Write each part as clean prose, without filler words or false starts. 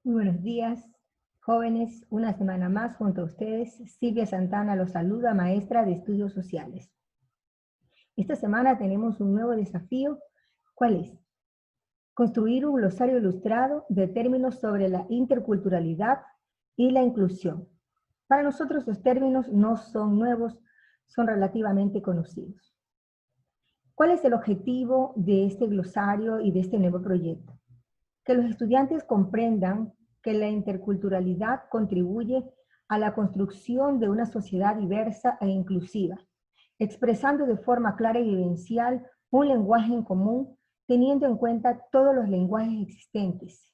Muy buenos días, jóvenes. Una semana más junto a ustedes. Silvia Santana los saluda, maestra de Estudios Sociales. Esta semana tenemos un nuevo desafío. ¿Cuál es? Construir un glosario ilustrado de términos sobre la interculturalidad y la inclusión. Para nosotros los términos no son nuevos, son relativamente conocidos. ¿Cuál es el objetivo de este glosario y de este nuevo proyecto? Que los estudiantes comprendan que la interculturalidad contribuye a la construcción de una sociedad diversa e inclusiva, expresando de forma clara y vivencial un lenguaje en común, teniendo en cuenta todos los lenguajes existentes.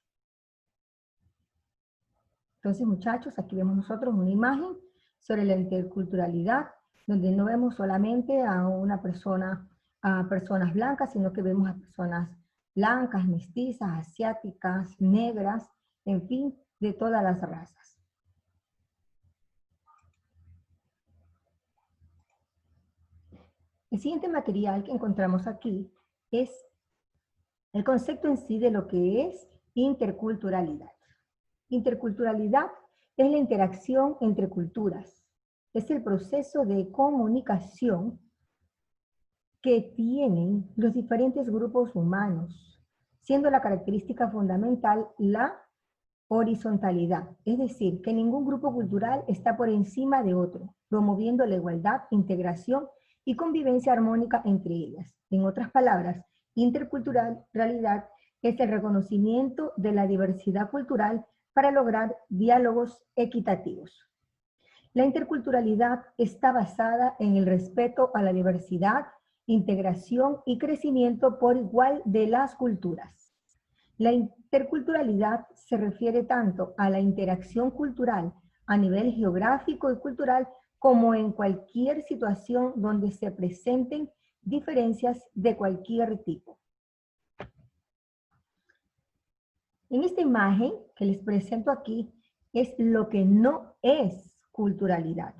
Entonces, muchachos, aquí vemos nosotros una imagen sobre la interculturalidad, donde no vemos solamente a una persona, a personas blancas, sino que vemos a personas blancas, mestizas, asiáticas, negras, en fin, de todas las razas. El siguiente material que encontramos aquí es el concepto en sí de lo que es interculturalidad. Interculturalidad es la interacción entre culturas. Es el proceso de comunicación que tienen los diferentes grupos humanos, siendo la característica fundamental la horizontalidad, es decir, que ningún grupo cultural está por encima de otro, promoviendo la igualdad, integración y convivencia armónica entre ellas. En otras palabras, interculturalidad es el reconocimiento de la diversidad cultural para lograr diálogos equitativos. La interculturalidad está basada en el respeto a la diversidad, integración y crecimiento por igual de las culturas. La interculturalidad se refiere tanto a la interacción cultural a nivel geográfico y cultural como en cualquier situación donde se presenten diferencias de cualquier tipo. En esta imagen que les presento aquí es lo que no es culturalidad.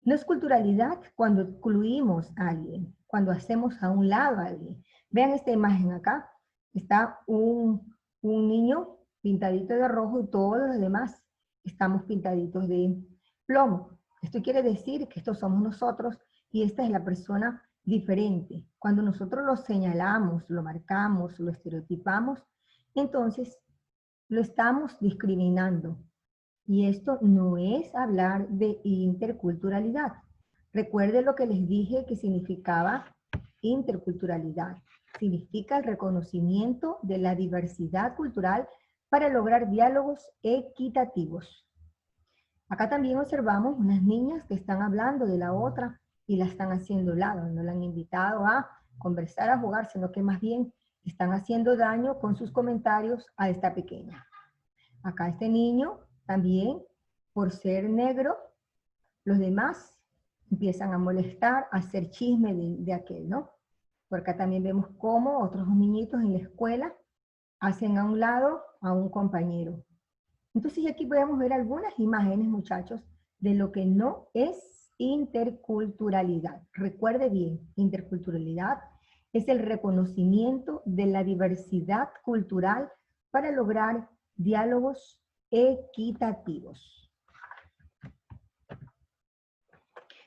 No es culturalidad cuando excluimos a alguien, cuando hacemos a un lado a alguien. Vean esta imagen acá. Está un niño pintadito de rojo y todos los demás estamos pintaditos de plomo. Esto quiere decir que estos somos nosotros y esta es la persona diferente. Cuando nosotros lo señalamos, lo marcamos, lo estereotipamos, entonces lo estamos discriminando. Y esto no es hablar de interculturalidad. Recuerden lo que les dije que significaba interculturalidad. Significa el reconocimiento de la diversidad cultural para lograr diálogos equitativos. Acá también observamos unas niñas que están hablando de la otra y la están haciendo lado. No la han invitado a conversar, a jugar, sino que más bien están haciendo daño con sus comentarios a esta pequeña. Acá este niño también, por ser negro, los demás empiezan a molestar, a hacer chisme de aquel, ¿no? Por acá también vemos cómo otros niñitos en la escuela hacen a un lado a un compañero. Entonces aquí podemos ver algunas imágenes, muchachos, de lo que no es interculturalidad. Recuerde bien, interculturalidad es el reconocimiento de la diversidad cultural para lograr diálogos equitativos.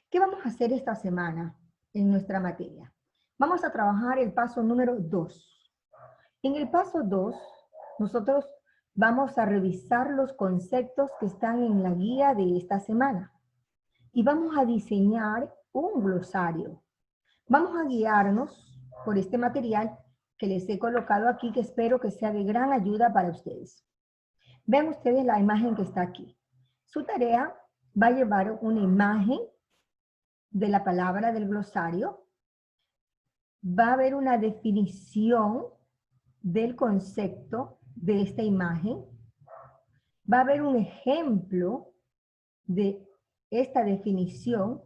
¿Qué vamos a hacer esta semana en nuestra materia? Vamos a trabajar el paso número 2. En el paso 2, nosotros vamos a revisar los conceptos que están en la guía de esta semana. Y vamos a diseñar un glosario. Vamos a guiarnos por este material que les he colocado aquí, que espero que sea de gran ayuda para ustedes. Vean ustedes la imagen que está aquí. Su tarea va a llevar una imagen de la palabra del glosario. Va a haber una definición del concepto de esta imagen. Va a haber un ejemplo de esta definición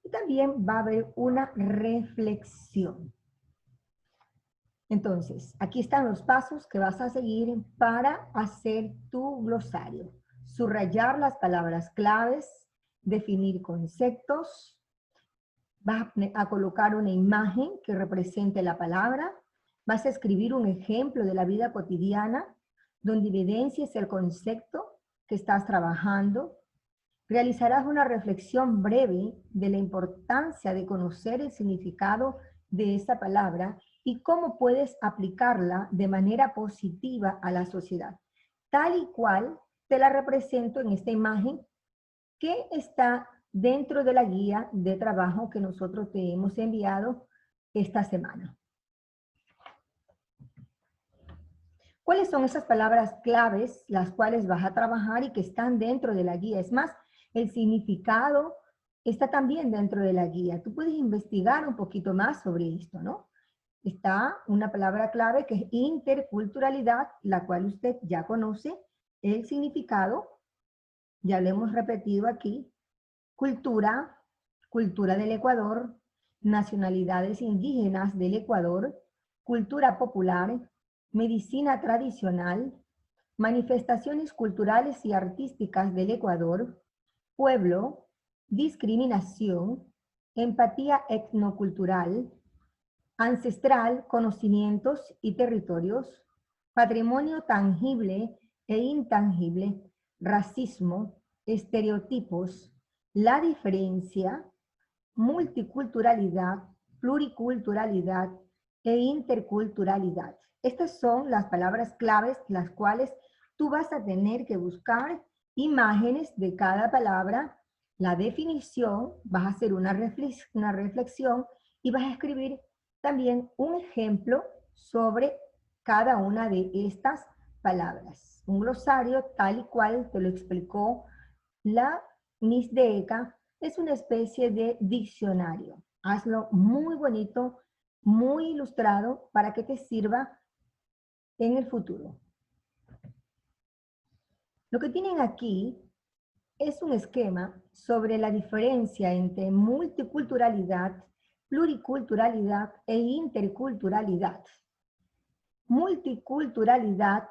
y también va a haber una reflexión. Entonces, aquí están los pasos que vas a seguir para hacer tu glosario. Subrayar las palabras claves, definir conceptos, vas a colocar una imagen que represente la palabra, vas a escribir un ejemplo de la vida cotidiana, donde evidencies el concepto que estás trabajando. Realizarás una reflexión breve de la importancia de conocer el significado de esta palabra y cómo puedes aplicarla de manera positiva a la sociedad, tal y cual te la represento en esta imagen que está dentro de la guía de trabajo que nosotros te hemos enviado esta semana. ¿Cuáles son esas palabras claves las cuales vas a trabajar y que están dentro de la guía? Es más, el significado está también dentro de la guía. Tú puedes investigar un poquito más sobre esto, ¿no? Está una palabra clave que es interculturalidad, la cual usted ya conoce el significado, ya lo hemos repetido aquí. Cultura, cultura del Ecuador, nacionalidades indígenas del Ecuador, cultura popular, medicina tradicional, manifestaciones culturales y artísticas del Ecuador, pueblo, discriminación, empatía etnocultural, ancestral, conocimientos y territorios, patrimonio tangible e intangible, racismo, estereotipos, la diferencia, multiculturalidad, pluriculturalidad e interculturalidad. Estas son las palabras claves las cuales tú vas a tener que buscar imágenes de cada palabra, la definición, vas a hacer una reflexión y vas a escribir también un ejemplo sobre cada una de estas palabras. Un glosario tal y cual te lo explicó la Miss Deca, es una especie de diccionario. Hazlo muy bonito, muy ilustrado para que te sirva en el futuro. Lo que tienen aquí es un esquema sobre la diferencia entre multiculturalidad, pluriculturalidad e interculturalidad. Multiculturalidad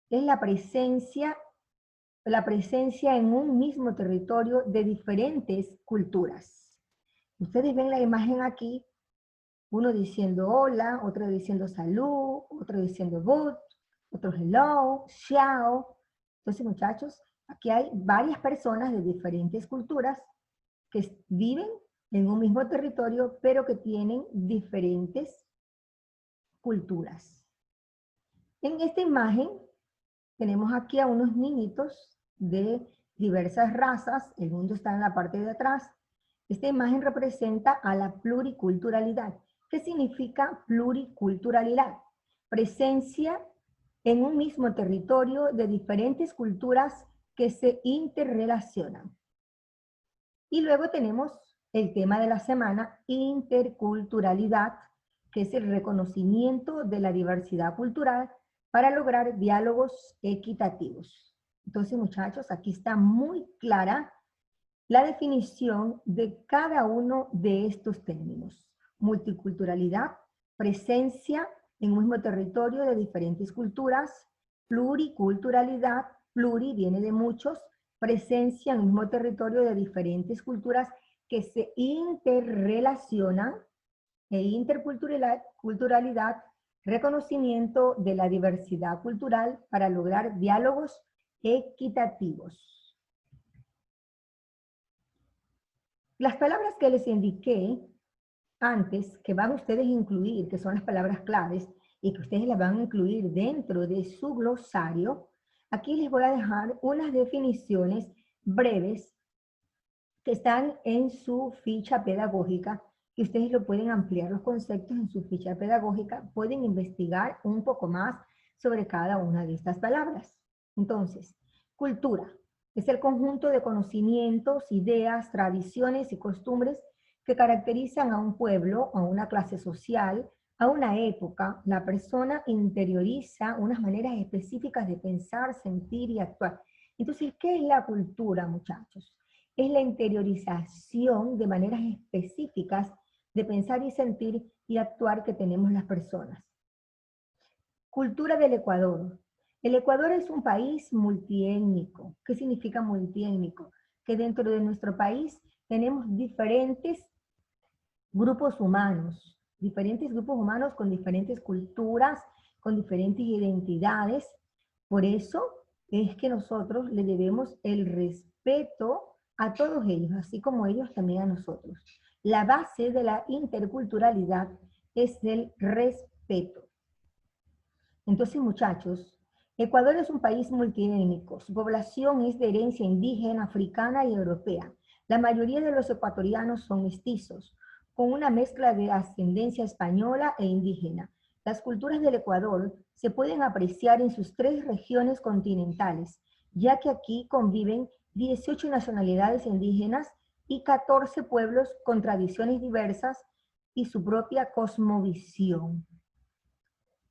es la presencia en un mismo territorio de diferentes culturas. Ustedes ven la imagen aquí, uno diciendo hola, otro diciendo salud, otro diciendo good, otro hello, ciao. Entonces, muchachos, aquí hay varias personas de diferentes culturas que viven en un mismo territorio, pero que tienen diferentes culturas. En esta imagen tenemos aquí a unos niñitos de diversas razas, el mundo está en la parte de atrás. Esta imagen representa a la pluriculturalidad. ¿Qué significa pluriculturalidad? Presencia en un mismo territorio de diferentes culturas que se interrelacionan. Y luego tenemos el tema de la semana, interculturalidad, que es el reconocimiento de la diversidad cultural para lograr diálogos equitativos. Entonces, muchachos, aquí está muy clara la definición de cada uno de estos términos. Multiculturalidad, presencia en un mismo territorio de diferentes culturas, pluriculturalidad, pluri viene de muchos, presencia en un mismo territorio de diferentes culturas que se interrelacionan, e interculturalidad, reconocimiento de la diversidad cultural para lograr diálogos equitativos. Las palabras que les indiqué antes, que van ustedes a incluir, que son las palabras claves, y que ustedes las van a incluir dentro de su glosario, aquí les voy a dejar unas definiciones breves que están en su ficha pedagógica, que ustedes lo pueden ampliar los conceptos en su ficha pedagógica, pueden investigar un poco más sobre cada una de estas palabras. Entonces, cultura es el conjunto de conocimientos, ideas, tradiciones y costumbres que caracterizan a un pueblo, a una clase social, a una época. La persona interioriza unas maneras específicas de pensar, sentir y actuar. Entonces, ¿qué es la cultura, muchachos? Es la interiorización de maneras específicas de pensar y sentir y actuar que tenemos las personas. Cultura del Ecuador. El Ecuador es un país multiétnico. ¿Qué significa multiétnico? Que dentro de nuestro país tenemos diferentes grupos humanos con diferentes culturas, con diferentes identidades, Por eso es que nosotros le debemos el respeto a todos ellos, así como ellos también a nosotros. La base de la interculturalidad es el respeto. Entonces, muchachos, Ecuador es un país multiétnico. Su población es de herencia indígena, africana y europea. La mayoría de los ecuatorianos son mestizos, con una mezcla de ascendencia española e indígena. Las culturas del Ecuador se pueden apreciar en sus 3 regiones continentales, ya que aquí conviven 18 nacionalidades indígenas y 14 pueblos con tradiciones diversas y su propia cosmovisión.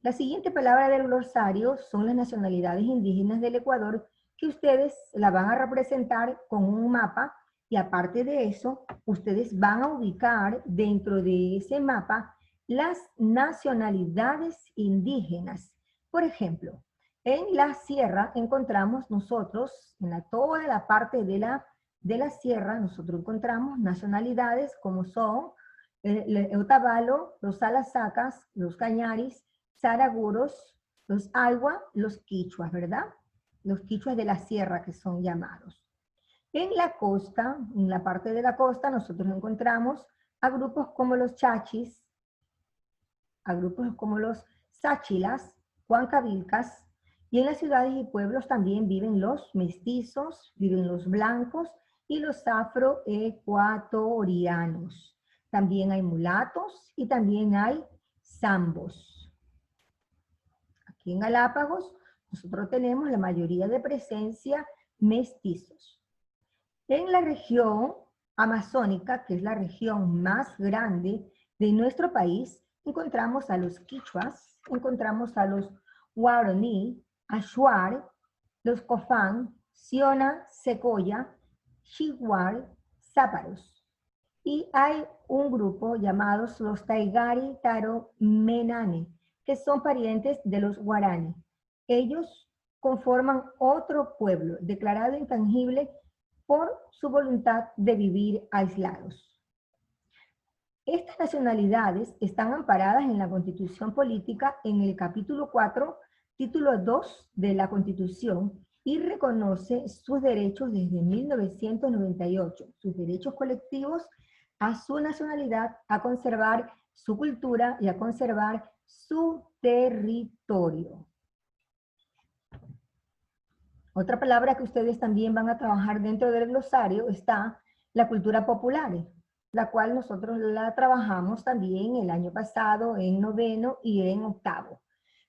La siguiente palabra del glosario son las nacionalidades indígenas del Ecuador, que ustedes la van a representar con un mapa, y aparte de eso, ustedes van a ubicar dentro de ese mapa las nacionalidades indígenas. Por ejemplo, en la sierra encontramos nosotros, en toda la parte de la sierra, nosotros encontramos nacionalidades como son el Otavalo, los Salasacas, los Cañaris, Saraguros, los Aigua, los Quichuas, ¿verdad? Los Quichuas de la sierra que son llamados. En la costa, en la parte de la costa, nosotros encontramos a grupos como los Chachis, a grupos como los Sáchilas, Huancavilcas, y en las ciudades y pueblos también viven los mestizos, viven los blancos y los afroecuatorianos. También hay mulatos y también hay zambos. Aquí en Galápagos nosotros tenemos la mayoría de presencia mestizos. En la región amazónica, que es la región más grande de nuestro país, encontramos a los quichuas, encontramos a los guaraní, Ashuar, los cofán, Siona, Secoya, Chiguar, Záparos. Y hay un grupo llamados los Taigari Taro Menane, que son parientes de los guaraní. Ellos conforman otro pueblo declarado intangible por su voluntad de vivir aislados. Estas nacionalidades están amparadas en la Constitución Política en el capítulo 4, título 2 de la Constitución, y reconoce sus derechos desde 1998, sus derechos colectivos a su nacionalidad, a conservar su cultura y a conservar su territorio. Otra palabra que ustedes también van a trabajar dentro del glosario está la cultura popular, la cual nosotros la trabajamos también el año pasado en 9º y en 8º.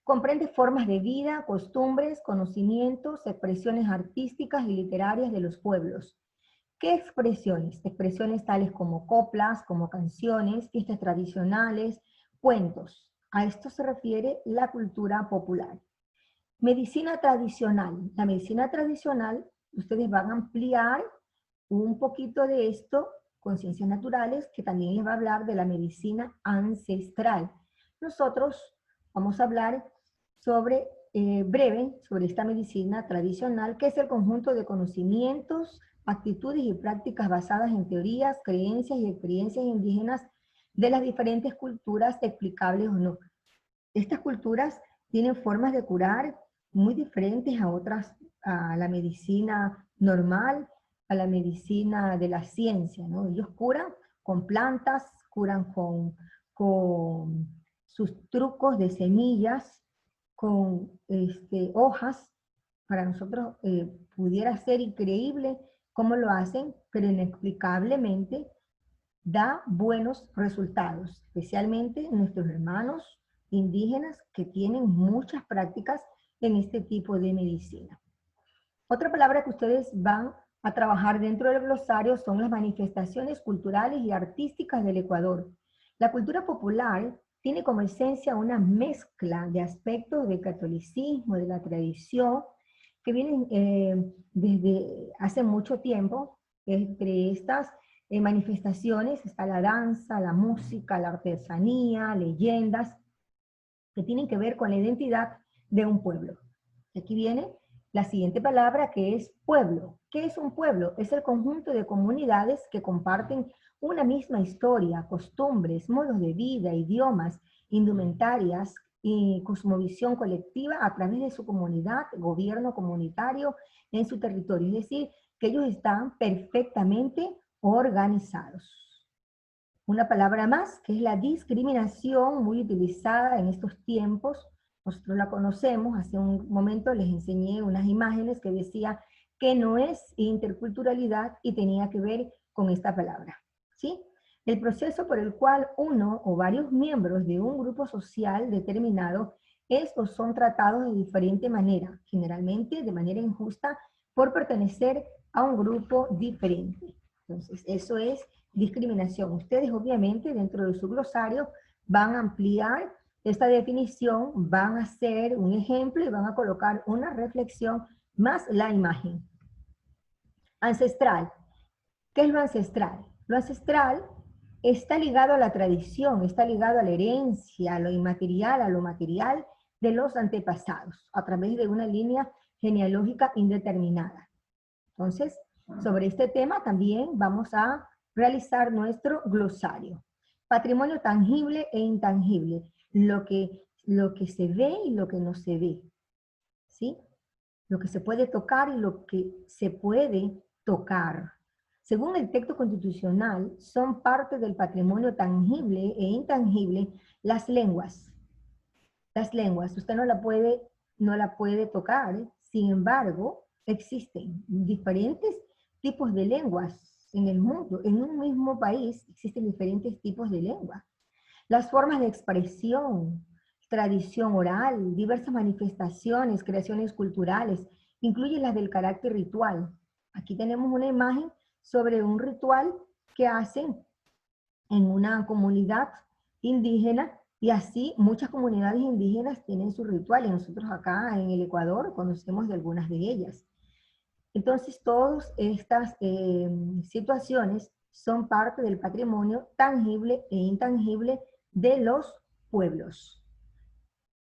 Comprende formas de vida, costumbres, conocimientos, expresiones artísticas y literarias de los pueblos. ¿Qué expresiones? Expresiones tales como coplas, como canciones, fiestas tradicionales, cuentos. A esto se refiere la cultura popular. Medicina tradicional. La medicina tradicional, ustedes van a ampliar un poquito de esto con ciencias naturales, que también les va a hablar de la medicina ancestral. Nosotros vamos a hablar sobre, breve, sobre esta medicina tradicional, que es el conjunto de conocimientos, actitudes y prácticas basadas en teorías, creencias y experiencias indígenas de las diferentes culturas, explicables o no. Estas culturas tienen formas de curar muy diferentes a otras, a la medicina normal, a la medicina de la ciencia, ¿no? Ellos curan con plantas, curan con sus trucos de semillas, con hojas. Para nosotros pudiera ser increíble cómo lo hacen, pero inexplicablemente da buenos resultados, especialmente nuestros hermanos indígenas que tienen muchas prácticas en este tipo de medicina. Otra palabra que ustedes van a trabajar dentro del glosario son las manifestaciones culturales y artísticas del Ecuador. La cultura popular tiene como esencia una mezcla de aspectos del catolicismo, de la tradición, que vienen desde hace mucho tiempo. Entre estas manifestaciones está la danza, la música, la artesanía, leyendas, que tienen que ver con la identidad de un pueblo. Aquí viene la siguiente palabra, que es pueblo. ¿Qué es un pueblo? Es el conjunto de comunidades que comparten una misma historia, costumbres, modos de vida, idiomas, indumentarias, y cosmovisión colectiva a través de su comunidad, gobierno comunitario en su territorio. Es decir, que ellos están perfectamente organizados. Una palabra más, que es la discriminación, muy utilizada en estos tiempos. Nosotros la conocemos. Hace un momento les enseñé unas imágenes que decía que no es interculturalidad y tenía que ver con esta palabra, ¿sí? El proceso por el cual uno o varios miembros de un grupo social determinado es o son tratados de diferente manera, generalmente de manera injusta, por pertenecer a un grupo diferente. Entonces, eso es discriminación. Ustedes obviamente dentro de su glosario van a ampliar esta definición, van a hacer un ejemplo y van a colocar una reflexión más la imagen. Ancestral. ¿Qué es lo ancestral? Lo ancestral está ligado a la tradición, está ligado a la herencia, a lo inmaterial, a lo material de los antepasados, a través de una línea genealógica indeterminada. Entonces, sobre este tema también vamos a realizar nuestro glosario. Patrimonio tangible e intangible, lo que se ve y lo que no se ve, ¿sí? Lo que se puede tocar y lo que se puede tocar. Según el texto constitucional, son parte del patrimonio tangible e intangible las lenguas. Las lenguas, usted no la puede tocar, sin embargo, existen diferentes tipos de lenguas en el mundo. En un mismo país existen diferentes tipos de lenguas. Las formas de expresión, tradición oral, diversas manifestaciones, creaciones culturales, incluyen las del carácter ritual. Aquí tenemos una imagen sobre un ritual que hacen en una comunidad indígena, y así muchas comunidades indígenas tienen sus rituales. Nosotros acá en el Ecuador conocemos de algunas de ellas. Entonces, todas estas situaciones son parte del patrimonio tangible e intangible de los pueblos.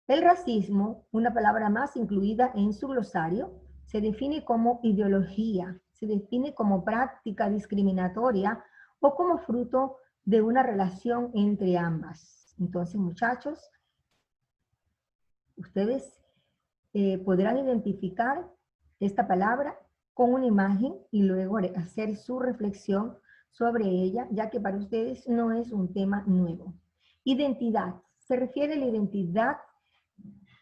El racismo, una palabra más incluida en su glosario, se define como ideología, se define como práctica discriminatoria o como fruto de una relación entre ambas. Entonces, muchachos, ustedes podrán identificar esta palabra con una imagen y luego hacer su reflexión sobre ella, ya que para ustedes no es un tema nuevo. Identidad. Se refiere a la identidad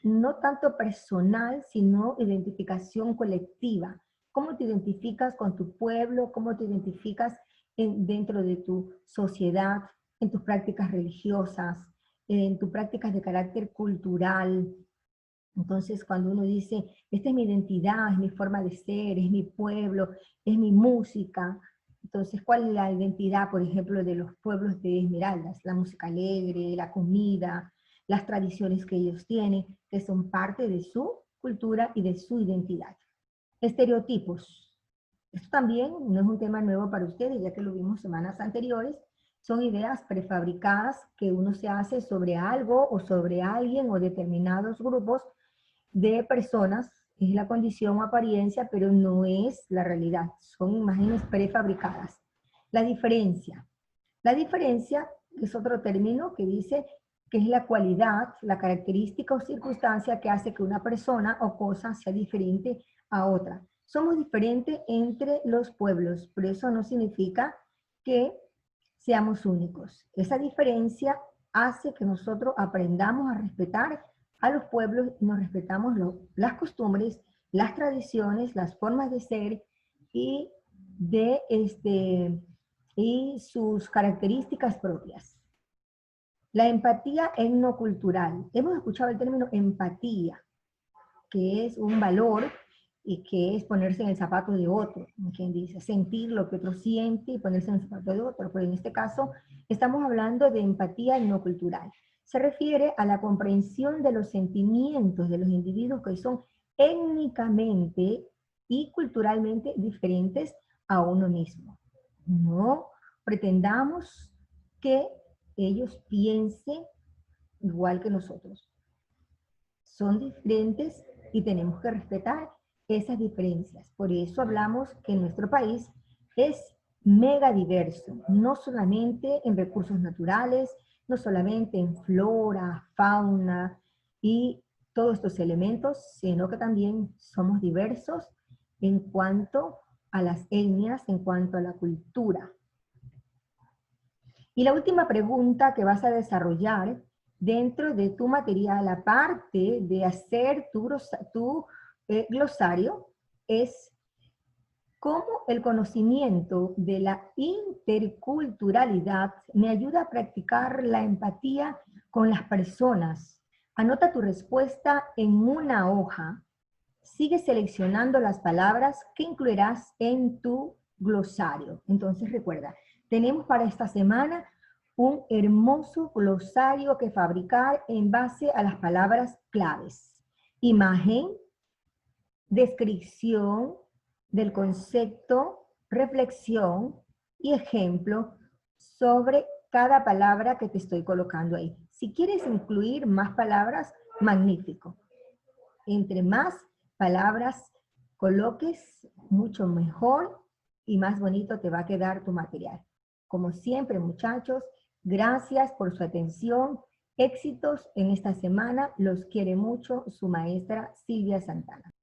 no tanto personal, sino identificación colectiva. ¿Cómo te identificas con tu pueblo? ¿Cómo te identificas dentro de tu sociedad, en tus prácticas religiosas, en tus prácticas de carácter cultural? Entonces, cuando uno dice, esta es mi identidad, es mi forma de ser, es mi pueblo, es mi música. Entonces, ¿cuál es la identidad, por ejemplo, de los pueblos de Esmeraldas? La música alegre, la comida, las tradiciones que ellos tienen, que son parte de su cultura y de su identidad. Estereotipos. Esto también no es un tema nuevo para ustedes, ya que lo vimos semanas anteriores. Son ideas prefabricadas que uno se hace sobre algo o sobre alguien o determinados grupos de personas. Es la condición o apariencia, pero no es la realidad. Son imágenes prefabricadas. La diferencia. La diferencia es otro término que dice que es la cualidad, la característica o circunstancia que hace que una persona o cosa sea diferente a otra. Somos diferentes entre los pueblos, pero eso no significa que seamos únicos. Esa diferencia hace que nosotros aprendamos a respetar a los pueblos y nos respetamos las costumbres, las tradiciones, las formas de ser y y sus características propias. La empatía etnocultural. Hemos escuchado el término empatía, que es un valor y que es ponerse en el zapato de otro, quien dice sentir lo que otro siente y ponerse en el zapato de otro, pero en este caso estamos hablando de empatía etnocultural. Se refiere a la comprensión de los sentimientos de los individuos que son étnicamente y culturalmente diferentes a uno mismo. No pretendamos que ellos piensen igual que nosotros. Son diferentes y tenemos que respetar esas diferencias. Por eso hablamos que nuestro país es mega diverso, no solamente en recursos naturales, no solamente en flora, fauna, y todos estos elementos, sino que también somos diversos en cuanto a las etnias, en cuanto a la cultura. Y la última pregunta que vas a desarrollar dentro de tu material, aparte de hacer tu glosario, es cómo el conocimiento de la interculturalidad me ayuda a practicar la empatía con las personas. Anota tu respuesta en una hoja. Sigue seleccionando las palabras que incluirás en tu glosario. Entonces recuerda, tenemos para esta semana un hermoso glosario que fabricar en base a las palabras claves. Imagen, descripción del concepto, reflexión y ejemplo sobre cada palabra que te estoy colocando ahí. Si quieres incluir más palabras, magnífico. Entre más palabras coloques, mucho mejor y más bonito te va a quedar tu material. Como siempre, muchachos, gracias por su atención. Éxitos en esta semana. Los quiere mucho su maestra Silvia Santana.